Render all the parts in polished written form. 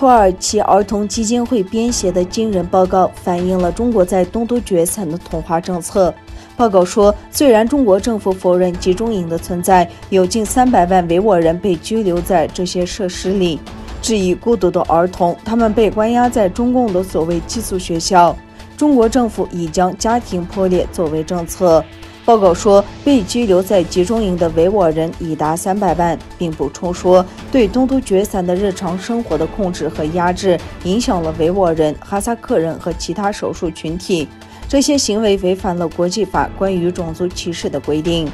土耳其儿童基金会编写的惊人报告反映了中国在东突厥散的同化政策。报告说，虽然中国政府否认集中营的存在，有近300万维吾尔人被拘留在这些设施里，质疑孤独的儿童，他们被关押在中共的所谓寄宿学校。中国政府已将家庭破裂作为政策。报告说，被拘留在集中营的维吾尔人已达300万，并补充说，对东突厥散的日常生活的控制和压制影响了维吾尔人、哈萨克人和其他少数群体。这些行为违反了国际法关于种族歧视的规定。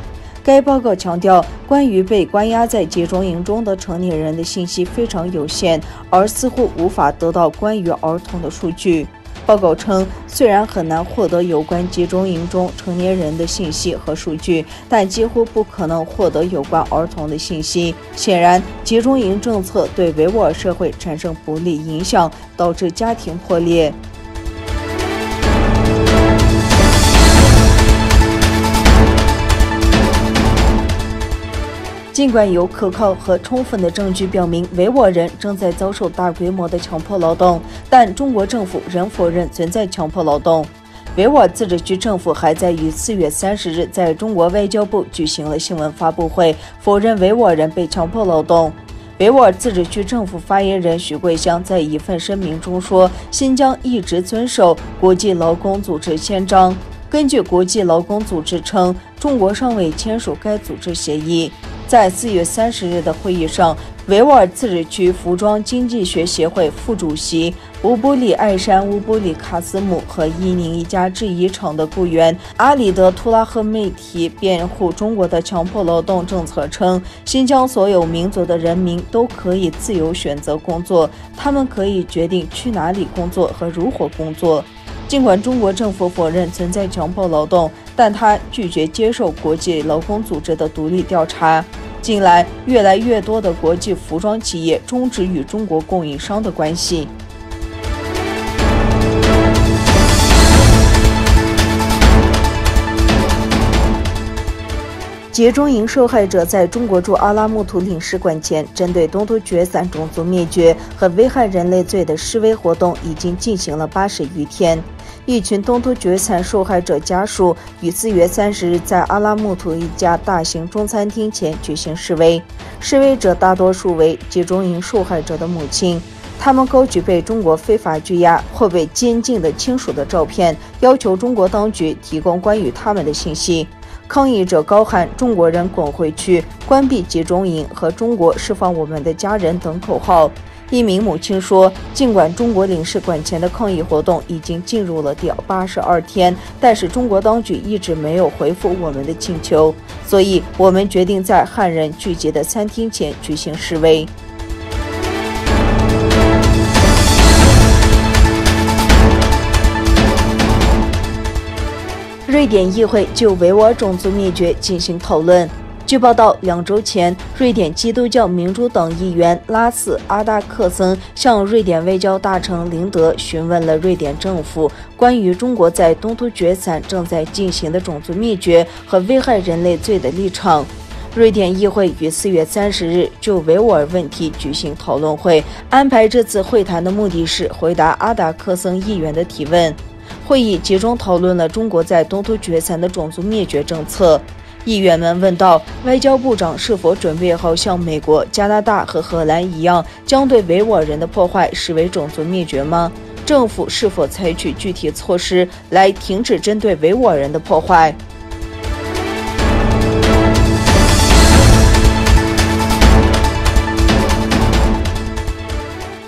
该报告强调，关于被关押在集中营中的成年人的信息非常有限，而似乎无法得到关于儿童的数据。报告称，虽然很难获得有关集中营中成年人的信息和数据，但几乎不可能获得有关儿童的信息。显然，集中营政策对维吾尔社会产生不利影响，导致家庭破裂。尽管有可靠和充分的证据表明维吾尔人正在遭受大规模的强迫劳动，但中国政府仍否认存在强迫劳动。维吾尔自治区政府还在于4月30日在中国外交部举行了新闻发布会，否认维吾尔人被强迫劳动。维吾尔自治区政府发言人许桂香在一份声明中说，新疆一直遵守国际劳工组织宪章。根据国际劳工组织称，中国尚未签署该组织协议。在4月30日的会议上，维吾尔自治区服装经济学协会副主席乌布里艾山乌布里卡斯姆和伊宁一家制衣厂的雇员阿里德图拉赫梅提辩护中国的强迫劳动政策称，新疆所有民族的人民都可以自由选择工作，他们可以决定去哪里工作和如何工作。尽管中国政府否认存在强迫劳动，但他拒绝接受国际劳工组织的独立调查。近来，越来越多的国际服装企业终止与中国供应商的关系。集中营受害者在中国驻阿拉木图领事馆前针对东突厥散种族灭绝和危害人类罪的示威活动已经进行了80余天。一群东突厥散受害者家属于4月30日在阿拉木图一家大型中餐厅前举行示威，示威者大多数为集中营受害者的母亲，他们高举被中国非法拘押或被监禁的亲属的照片，要求中国当局提供关于他们的信息。抗议者高喊“中国人滚回去”、“关闭集中营”和“中国释放我们的家人”等口号。一名母亲说，尽管中国领事馆前的抗议活动已经进入了第82天，但是中国当局一直没有回复我们的请求，所以我们决定在汉人聚集的餐厅前举行示威。瑞典议会就维吾尔种族灭绝进行讨论。据报道，2周前，瑞典基督教民主党议员拉斯·阿达克森向瑞典外交大臣林德询问了瑞典政府关于中国在东突厥散正在进行的种族灭绝和危害人类罪的立场。瑞典议会于4月30日就维吾尔问题举行讨论会，安排这次会谈的目的是回答阿达克森议员的提问。会议集中讨论了中国在东突厥散的种族灭绝政策。议员们问道，外交部长是否准备好像美国、加拿大和荷兰一样，将对维吾尔人的破坏视为种族灭绝吗？政府是否采取具体措施来停止针对维吾尔人的破坏？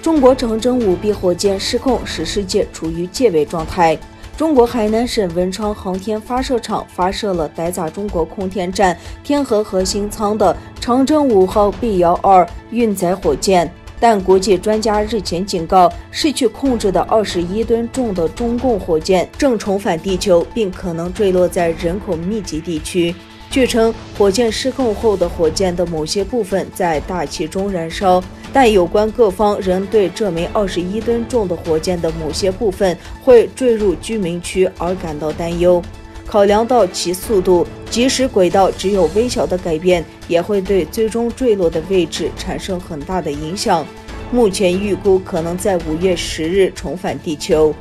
中国长征5B 火箭失控，使世界处于戒备状态。中国海南省文昌航天发射场发射了待在中国空间站天河核心舱的长征5号 B-12运载火箭，但国际专家日前警告，失去控制的21吨重的中共火箭正重返地球，并可能坠落在人口密集地区。据称，火箭失控后的火箭的某些部分在大气中燃烧，但有关各方仍对这枚21吨重的火箭的某些部分会坠入居民区而感到担忧。考量到其速度，即使轨道只有微小的改变，也会对最终坠落的位置产生很大的影响。目前预估可能在5月10日重返地球。